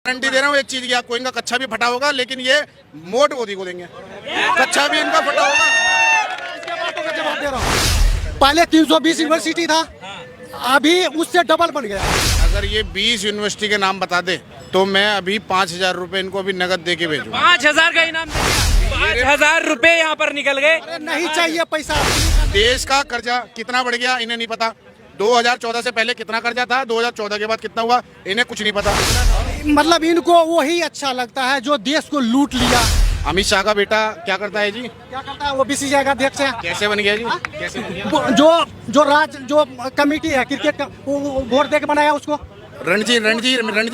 Guarantee दे रहा हूँ एक चीज की आपको, इनका कच्चा भी फटा होगा लेकिन ये मोट मोदी को देंगे। कच्चा भी इनका फटा होगा। जवाब दे रहा हूँ, पहले 320 यूनिवर्सिटी था, अभी उससे डबल बन गया। अगर ये 20 यूनिवर्सिटी के नाम बता दे तो मैं अभी 5,000 रुपए इनको अभी नगद दे के भेजूँ। 5,000 का इनाम, 5,000 रुपए यहाँ पर निकल गए। अरे नहीं चाहिए पैसा। देश का कर्जा कितना बढ़ गया इन्हें नहीं पता। 2014 से पहले कितना कर्जा था, 2014 के बाद कितना हुआ, इन्हें कुछ नहीं पता। मतलब इनको वही अच्छा लगता है जो देश को लूट लिया। अमित शाह का बेटा क्या करता है जी? क्या करता है वो? बीसीसीआई का अध्यक्ष है। कैसे बन गया जी? कैसे बन गया? जो कमेटी है क्रिकेट का, वो वोट दे के बनाया उसको। रणजी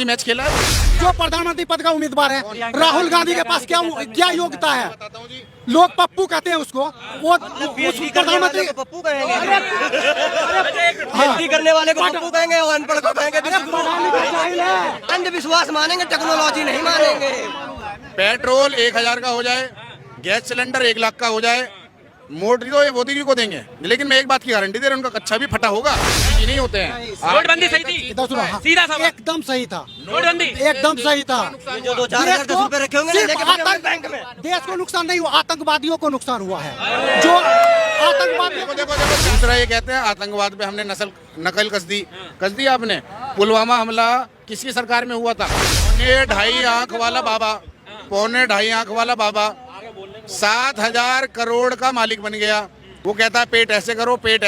मैच खेला है। जो प्रधानमंत्री पद का उम्मीदवार है राहुल गांधी के पास क्या योग्यता है? बताता हूँ जी। लोग पप्पू कहते हैं उसको। वो उस प्रधानमंत्री पप्पू कहेंगे, पीएचडी करने वाले को पप्पू कहेंगे और अनपढ़ को कहेंगे अंधविश्वास मानेंगे, टेक्नोलॉजी नहीं मानेंगे। पेट्रोल 1,000 का हो जाए, गैस सिलेंडर 1 लाख का हो जाए, मोदी तो मोदी को देंगे। लेकिन मैं एक बात की गारंटी दे रहा हूँ, उनका कच्चा भी फटा होगा। ये नहीं होते हैं। नोटबंदी सही थी, इधर सुनो, हाँ। सीधा सवाल। एकदम सही था, नोटबंदी एकदम सही था। जो 2-4 रुपए रखे होंगे ना, सिर्फ लेके बैठे होंगे बैंक में। देश को नुकसान नहीं हुआ, आतंकवादियों को नुकसान हुआ है। जो आतंकवादियों को देखो दूसरा ये कहते हैं आतंकवाद पे हमने नकल कस दी आपने। पुलवामा हमला किसकी सरकार में हुआ था? 2.5 आंख वाला बाबा 7,000 करोड़ का मालिक बन गया। वो कहता है पेट ऐसे करो, पैर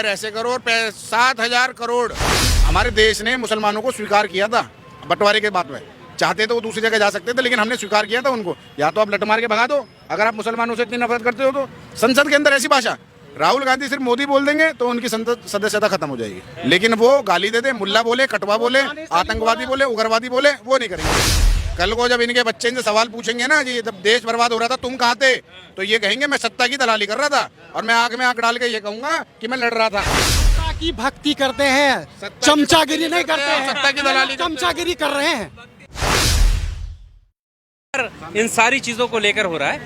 ऐसे करो, और 7,000 करोड़। हमारे देश ने मुसलमानों को स्वीकार किया था बंटवारे के बाद में। चाहते तो वो दूसरी जगह जा सकते थे, लेकिन हमने स्वीकार किया था उनको। या तो आप लट मार के भगा दो अगर आप मुसलमानों से इतनी नफरत करते हो तो। संसद के अंदर ऐसी भाषा, राहुल गांधी सिर्फ मोदी बोल देंगे तो उनकी संसद सदस्यता खत्म हो जाएगी। लेकिन वो गाली दे दे, मुल्ला बोले, कटवा बोले, आतंकवादी बोले, उग्रवादी बोले, वो नहीं करेंगे। कल को जब इनके बच्चे इनसे सवाल पूछेंगे ना जी, जब देश बर्बाद हो रहा था तुम कहाँ थे, तो ये कहेंगे मैं सत्ता की दलाली कर रहा था, और मैं आंख में आंख डाल के ये कहूंगा कि मैं लड़ रहा था। सत्ता की भक्ति करते हैं, चमचागिरी नहीं करते हैं। सत्ता की दलाली चमचागिरी कर रहे हैं। इन सारी चीजों को लेकर हो रहा है,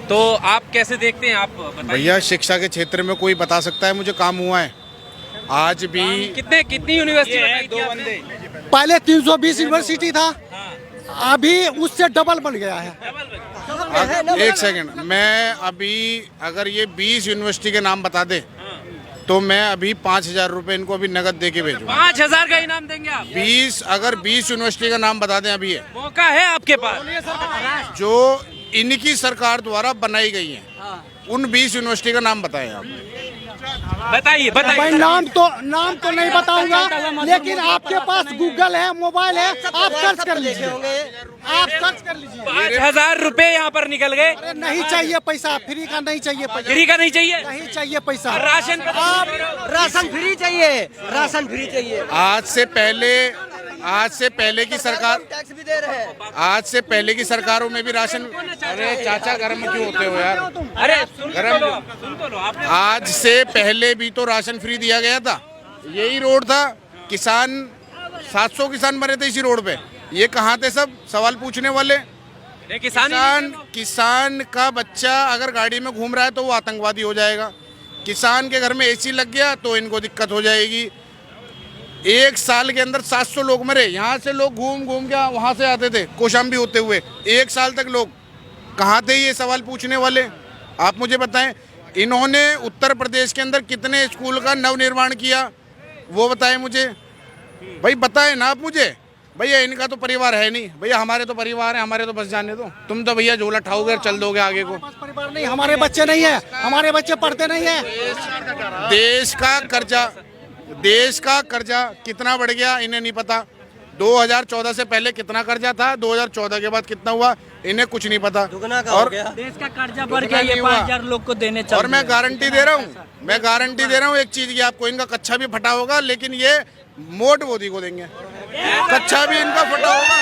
तो आप कैसे देखते हैं? आप बताइए। भैया शिक्षा के क्षेत्र में कोई बता सकता है मुझे काम हुआ है आज भी? कितनी यूनिवर्सिटी बताई थी आपने? पहले 320 यूनिवर्सिटी था, अभी उससे डबल बन गया है। एक सेकंड, मैं अभी अगर ये 20 यूनिवर्सिटी के नाम बता दे तो मैं अभी 5,000 रुपए इनको अभी नगद दे के भेजूँ। 5,000 का इनाम देंगे आप? 20 यूनिवर्सिटी का नाम बता दें अभी, ये मौका है आपके पास। जो इनकी सरकार द्वारा बनाई गई है, उन 20 यूनिवर्सिटी का नाम बताएं आप। बताइए भाई नाम तो नहीं बताऊंगा, लेकिन आपके पास गूगल है, मोबाइल है, आप सर्च कर लीजिए। आप सर्च कर लीजिए। 5,000 रुपए यहाँ पर निकल गए। अरे नहीं चाहिए पैसा, फ्री का नहीं चाहिए पैसा। फ्री का नहीं चाहिए, नहीं चाहिए पैसा। राशन राशन फ्री चाहिए, राशन फ्री चाहिए। आज से पहले की सरकार, टैक्स भी दे रहे हैं। आज से पहले की सरकारों में भी राशन। अरे चाचा गर्म क्यों होते हो यार? अरे सुन तो लो आपने। आज से पहले भी तो राशन फ्री दिया गया था। यही रोड था, किसान 700 किसान मरे थे इसी रोड पे। ये कहाँ थे सब सवाल पूछने वाले? किसान का बच्चा अगर गाड़ी में घूम रहा है तो वो आतंकवादी हो जाएगा। किसान के घर में एसी लग गया तो इनको दिक्कत हो जाएगी। 1 साल के अंदर 700 लोग मरे। यहाँ से लोग घूम के वहाँ से आते थे कौशाम्बी होते हुए। 1 साल तक लोग कहाँ थे ये सवाल पूछने वाले? आप मुझे बताएं, इन्होंने उत्तर प्रदेश के अंदर कितने स्कूल का नवनिर्माण किया वो बताएं मुझे। भाई बताएं ना आप मुझे। भैया इनका तो परिवार है नहीं, भैया हमारे तो परिवार है, हमारे तो बस जाने दो। तुम तो भैया झोला उठाओगे और चल दोगे आगे को। परिवार नहीं, हमारे बच्चे नहीं है, हमारे बच्चे पढ़ते नहीं है। देश का कर्जा कितना बढ़ गया इन्हें नहीं पता। 2014 से पहले कितना कर्जा था, 2014 के बाद कितना हुआ, इन्हें कुछ नहीं पता। और देश का कर्जा बढ़ गया, ये 5,000 लोग को देने चाहिए। और मैं गारंटी दे रहा हूँ एक चीज की आपको, इनका कच्चा भी फटा होगा लेकिन ये मोट मोदी को देंगे। कच्चा भी इनका फटा होगा।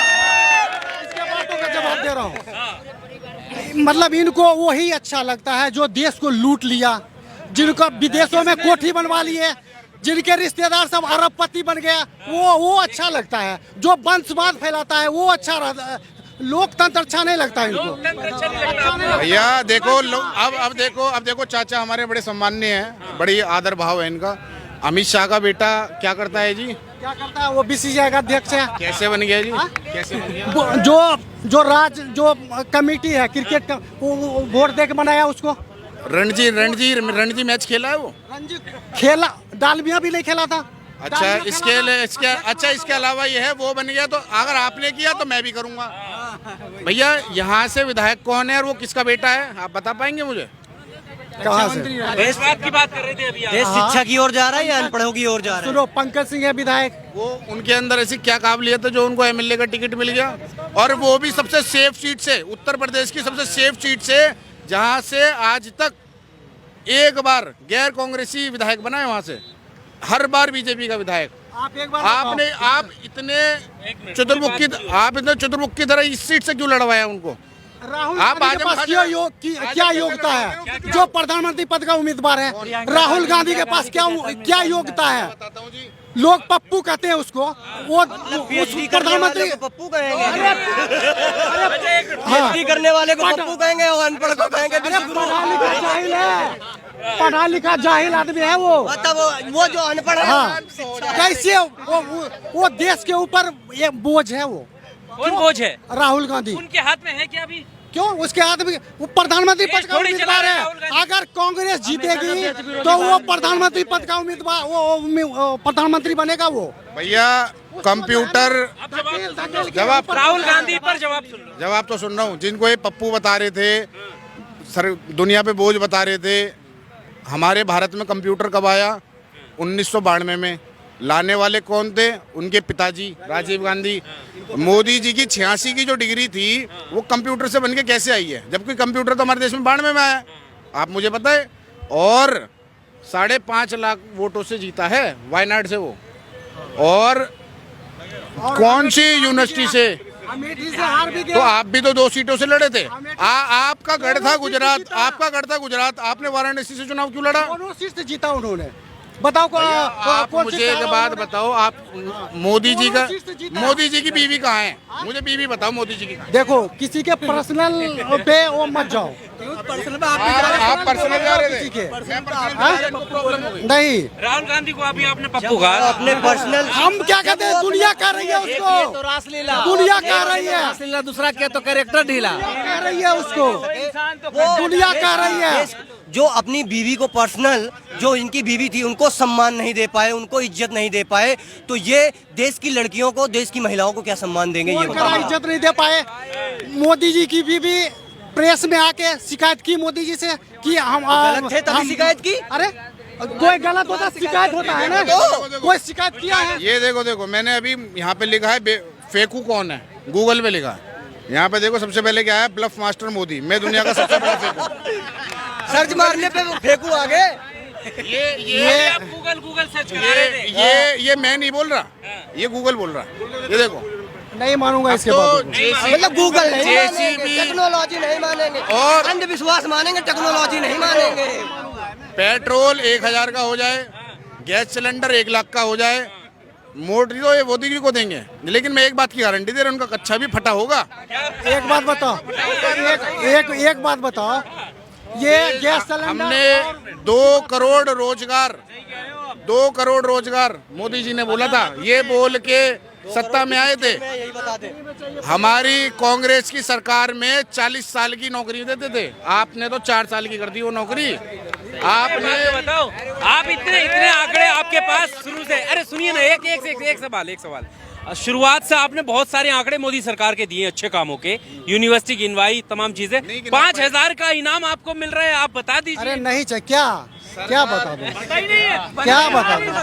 इसके बातों का जवाब दे रहा हूँ। मतलब इनको वही अच्छा लगता है जो देश को लूट लिया, जिनको विदेशों में कोठी बनवा लिए, जिनके रिश्तेदार सब अरबपति बन गया, वो अच्छा लगता है। जो वंशवाद फैलाता है वो अच्छा रहता है। लोकतंत्र अच्छा नहीं लगता है इनको। भैया देखो अब देखो चाचा हमारे बड़े सम्माननीय हैं, बड़ी आदर भाव है इनका। अमित शाह का बेटा क्या करता है जी? क्या करता है वो बीसीसीआई का अध्यक्ष है। कैसे बन गया जी? हाँ? कैसे बन गया? जो कमेटी है क्रिकेट का वो वोट दे के बनाया उसको। रणजी मैच खेला है वो? रणजी खेला, डालमिया भी नहीं खेला था। अच्छा, इसके अलावा ये है वो बन गया। तो अगर आपने किया तो मैं भी करूंगा। भैया यहाँ से विधायक कौन है और वो किसका बेटा है, आप बता पाएंगे मुझे? कहाँ से? देश की बात कर रहे थे अभी आप। देश शिक्षा की ओर जा रहा है या अनपढ़ों की ओर जा रहा है? सुनो, पंकज सिंह है विधायक। वो उनके अंदर ऐसी क्या काबिलियत है जो उनको एमएलए का टिकट मिल गया, और वो भी सबसे सेफ सीट से, उत्तर प्रदेश की सबसे सेफ सीट से, जहां से आज तक एक बार गैर कांग्रेसी विधायक बना है। वहां से हर बार बीजेपी का विधायक। आप एक बार आप इतने चतुर्मुखी तरह इस सीट से क्यों लड़वाया उनको? राहुल आप गांधी के पास क्या योग्यता है जो प्रधानमंत्री पद का उम्मीदवार है? राहुल गांधी के पास क्या योग्यता है? बताता हूँ जी। लोग पप्पू कहते हैं उसको, वो प्रधानमंत्री पप्पू कहेंगे, PhD करने वाले को पप्पू कहेंगे और अनपढ़ को कहेंगे पढ़ा लिखा जाहिल है, पढ़ा लिखा जाहिल आदमी है वो। मतलब वो जो अनपढ़ है। हाँ, कैसे वो देश के ऊपर ये बोझ है वो। कौन बोझ है? राहुल गांधी। उनके हाथ में है क्या अभी? क्यों? उसके हाथ में वो प्रधानमंत्री पद का थोड़ी चला उम्मीदवार रहे राहुल है। गांधी। अगर कांग्रेस जीतेगी तो वो प्रधानमंत्री पद का उम्मीदवार, वो प्रधानमंत्री बनेगा वो। भैया कंप्यूटर जवाब, राहुल गांधी पर जवाब सुन लो। जवाब तो सुन रहा हूँ। जिनको ये पप्पू बता रहे थे, सर दुनिया पे बोझ बता रहे थे, हमारे भारत में कंप्यूटर कब आया? 1992 में। लाने वाले कौन थे? उनके पिताजी राजीव गांधी। मोदी जी की 86 की जो डिग्री थी वो कंप्यूटर से बनके कैसे आई है, जबकि कंप्यूटर तो हमारे देश में 92 में आया। आप मुझे पता है। और 5.5 लाख वोटों से जीता है वायनाड से वो। और कौन सी यूनिवर्सिटी से? अमेठी से हार भी तो गया। आप भी तो 2 सीटों से लड़े थे। आपका गढ़ था गुजरात, आपने वाराणसी से चुनाव क्यों लड़ा? दोनों सीट से जीता उन्होंने। बताओ आप कौन मुझे एक बात बताओ, आप मोदी जी की बीवी कहाँ है? मुझे बीवी बताओ मोदी जी की। देखो, किसी के पर्सनल पे वो मत जाओ। आप पर्सनल जा रहे किसी थे? के मैं पर्सनल नहीं। राहुल गांधी को अभी आपने पप्पू कहा। अपने पर्सनल हम क्या कहते हैं, दुनिया कह रही है उसको, तो रासलीला दुनिया कह रही है, रासलीला दूसरा क्या तो कैरेक्टर ढीला। कह रही है उसको, दुनिया कह रही है। जो अपनी बीवी को पर्सनल, जो इनकी बीवी थी, उनको सम्मान नहीं दे पाए, उनको इज्जत नहीं दे पाए, तो ये देश की लड़कियों को, देश की महिलाओं को क्या सम्मान देंगे? ये कौन इज्जत नहीं दे पाए? मोदी जी की बीवी प्रेस में आके शिकायत की मोदी जी से कि हम गलत थे तभी शिकायत की। अरे कोई गलत होता शिकायत होता है ना, कोई शिकायत किया है? ये देखो मैंने अभी यहाँ पे लिखा है फेकू कौन है, गूगल पे लिखा है। यहाँ पे देखो सबसे पहले क्या है, ब्लफ मास्टर मोदी, मैं दुनिया का सबसे बड़ा फेकू। सर्च मारने पे फेंकू आगे। ये आप गूगल सर्च करा रहे थे। ये मैं नहीं बोल रहा, ये गूगल बोल रहा। ये देखो, नहीं मानूंगा इसके तो बाद। मतलब गूगल नहीं मानेंगे, JCB टेक्नोलॉजी नहीं मानेंगे, और अंधविश्वास मानेंगे, टेक्नोलॉजी नहीं मानेंगे। पेट्रोल 1000 का हो जाए, गैस सिलेंडर 1 लाख का हो जाए, मोदी तो ये मोदी जी को देंगे। लेकिन मैं एक बात की गारंटी दे रहा हूं, उनका कच्चा भी फटा होगा। एक बात बताओ, एक बात बताओ, ये गैस सिलेंडर हमने 2 करोड़ रोजगार मोदी जी ने बोला था, ये बोल के सत्ता में आए थे। यही बता दें, हमारी कांग्रेस की सरकार में 40 साल की नौकरी देते थे, आपने तो 4 साल की कर दी वो नौकरी। आपने बताओ, आप इतने आंकड़े आपके पास शुरू से। अरे सुनिए ना, एक सवाल। शुरुआत से आपने बहुत सारे आंकड़े मोदी सरकार के दिए अच्छे कामों के, यूनिवर्सिटी गिनवाई, तमाम चीजें। 5000 का इनाम आपको मिल रहा है, आप बता दीजिए। अरे नहीं चाहिए, क्या बता दूं, क्या बता दूं?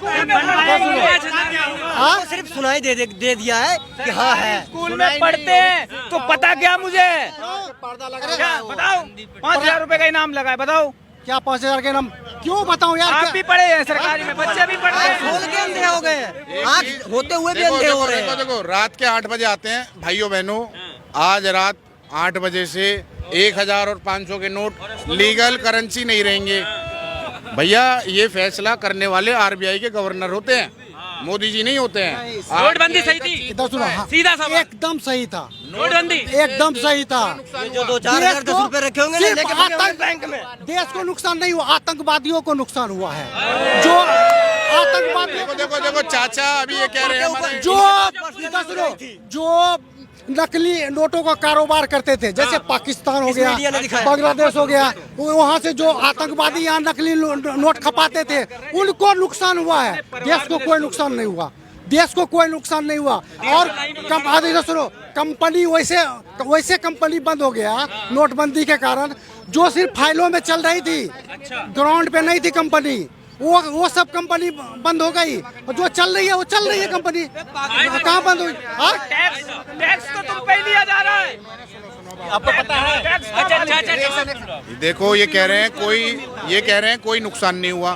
हाँ, सिर्फ सुनाई दे दिया है कि हाँ है। स्कूल में पढ़ते हैं तो पता क्या मुझे बताओ, 5000 रुपए का इनाम लगा है, बताओ क्या 5000 के नाम क्यों बताऊं यार? आप भी पढ़े हैं सरकारी में, बच्चे भी पढ़ते हैं। खोल के अंधे हो गए हैं, आँख होते हुए भी अंधे हो रहे हैं। देखो रात के 8 बजे आते हैं भाइयों बहनों, आज रात 8 बजे से 1000 और 500 के नोट लीगल करेंसी नहीं रहेंगे। भैया ये फैसला करने वाले RBI के गवर्नर होते हैं, मोदी जी नहीं होते हैं। नोटबंदी सही थी, इधर सुनो, हाँ, सीधा सवाल। एकदम सही था, नोटबंदी एकदम सही था। जो 2-4 ₹10 रखे होंगे ना, लेके बैंक में। देश को नुकसान नहीं हुआ, आतंकवादियों को नुकसान हुआ है। जो आतंकवादियों देखो देखो चाचा अभी ये कह रहे हैं हमारे जो नकली नोटों का कारोबार करते थे, जैसे पाकिस्तान हो गया, मीडिया ने दिखाया। बांग्लादेश हो गया, वहाँ से जो आतंकवादी यहाँ नकली नोट खपाते थे, उनको नुकसान हुआ है। देश को कोई नुकसान नहीं हुआ, देश को कोई नुकसान नहीं हुआ। और सुनो, कंपनी वैसे कंपनी बंद हो गया नोटबंदी के कारण, जो सिर्फ फाइलों में चल रही थी, ग्राउंड पे नहीं थी कंपनी, वो सब कंपनी बंद हो गई। और जो चल रही है वो चल रही है कंपनी, कहाँ बंद हुई? टैक्स तो तुम पे लिया जा रहा है, आपको पता है। अच्छा देखो ये कह रहे हैं कोई नुकसान नहीं हुआ।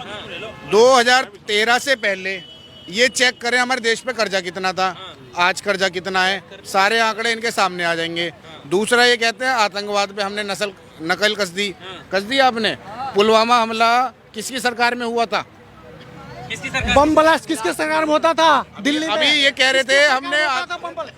2013 से पहले ये चेक करें हमारे देश पे कर्जा कितना था, आज कर्जा कितना है, सारे आंकड़े इनके सामने आ जाएंगे। दूसरा ये कहते हैं आतंकवाद पे हमने नकल कस दी आपने। पुलवामा हमला किसकी सरकार में हुआ था? किसकी सरकार? बम ब्लास्ट किसके सरकार में होता था? दिल्ली में। अभी ये कह रहे थे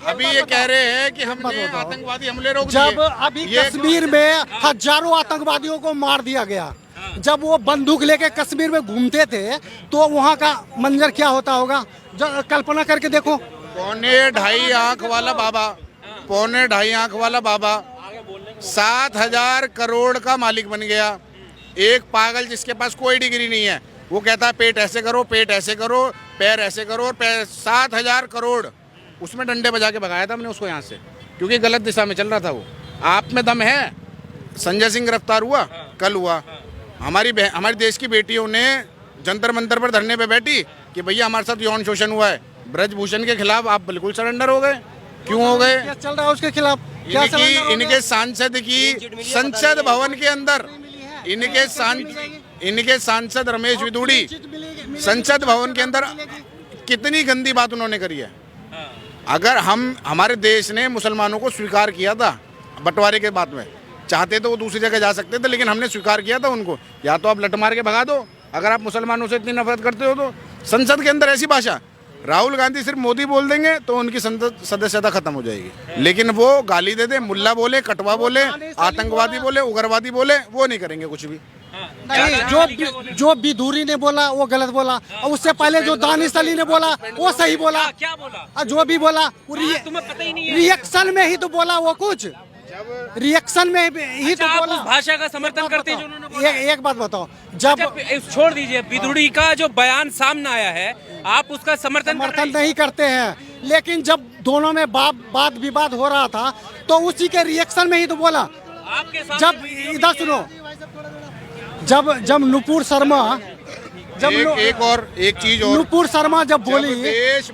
अभी ये कह रहे हैं कि हमने आतंकवादी हमले रोक दिए। जब अभी कश्मीर में हजारों आतंकवादियों को मार दिया गया, जब वो बंदूक लेके कश्मीर में घूमते थे, तो वहाँ का मंजर क्या होता होगा, कल्पना करके देखो। 2.5 आंख वाला बाबा 7,000 करोड़ का मालिक बन गया। एक पागल जिसके पास कोई डिग्री नहीं है, वो कहता है पेट ऐसे करो, पेट ऐसे करो, पैर ऐसे करो, और 7,000 करोड़ उसमें डंडे बजा के भगाया था हमने उसको यहाँ से, क्योंकि गलत दिशा में चल रहा था वो। आप में दम है? संजय सिंह गिरफ्तार हुआ, कल हुआ। हमारी देश की बेटियों ने जंतर मंतर पर धरने पे बैठी कि भैया हमारे साथ यौन शोषण हुआ है। ब्रजभूषण के खिलाफ आप बिल्कुल सरेंडर हो गए। क्यों हो गए? क्या चल रहा है उसके खिलाफ? इनके सांसद की संसद भवन के अंदर इनके सांसद रमेश विदुड़ी संसद भवन के अंदर कितनी गंदी बात उन्होंने करी है। अगर हमारे देश ने मुसलमानों को स्वीकार किया था बंटवारे के बाद में, चाहते तो वो दूसरी जगह जा सकते थे, लेकिन हमने स्वीकार किया था उनको। या तो आप लट मार के भगा दो अगर आप मुसलमानों से इतनी नफरत करते हो तो। संसद के अंदर ऐसी भाषा, राहुल गांधी सिर्फ मोदी बोल देंगे तो उनकी सदस्यता खत्म हो जाएगी, लेकिन वो गाली दे दे, मुल्ला बोले, कटवा बोले, आतंकवादी बोले, उग्रवादी बोले, वो नहीं करेंगे कुछ भी। नहीं, जो बिधूरी ने बोला वो गलत बोला, और उससे पहले जो दानिश अली ने बोला वो सही बोला। क्या बोला? और जो भी बोला तुम्हें पता ही नहीं है। रिएक्शन में ही तो बोला वो, कुछ रिएक्शन में ही तो आप बोला। उस भाषा का समर्थन करते हैं जो उन्होंने बोला? एक बात बताओ, जब छोड़ दीजिए, बिधुड़ी का जो बयान सामने आया है आप उसका समर्थन नहीं करते हैं, लेकिन जब दोनों में वाद विवाद हो रहा था तो उसी के रिएक्शन में ही तो बोला। आपके जब इधर सुनो, जब नुपुर शर्मा एक चीज और नुपुर शर्मा जब बोली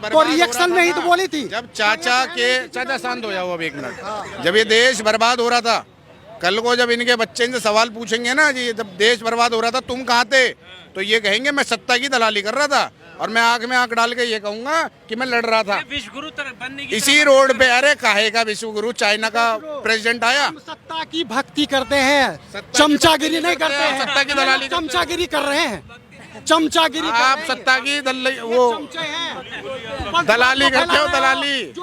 तो रिएक्शन में ही तो बोली थी। जब चाचा शांत हो जाओ अब 1 मिनट। जब ये देश बर्बाद हो रहा था, कल को जब इनके बच्चे इनसे सवाल पूछेंगे ना जी, जब देश बर्बाद हो रहा था तुम कहाँ थे, तो ये कहेंगे मैं सत्ता की दलाली कर रहा था, और मैं आंख में आंख डाल के ये कहूंगा कि मैं लड़ रहा था। विश्व गुरु बनने की इसी रोड पे, अरे काहे का विश्व गुरु, चाइना का प्रेसिडेंट आया। हम सत्ता की भक्ति करते हैं, चमचागिरी नहीं करते हैं। सत्ता की दलाली चमचागिरी कर रहे हैं, चमचागिरी। आप सत्ता की दलाली करते हो, दलाली।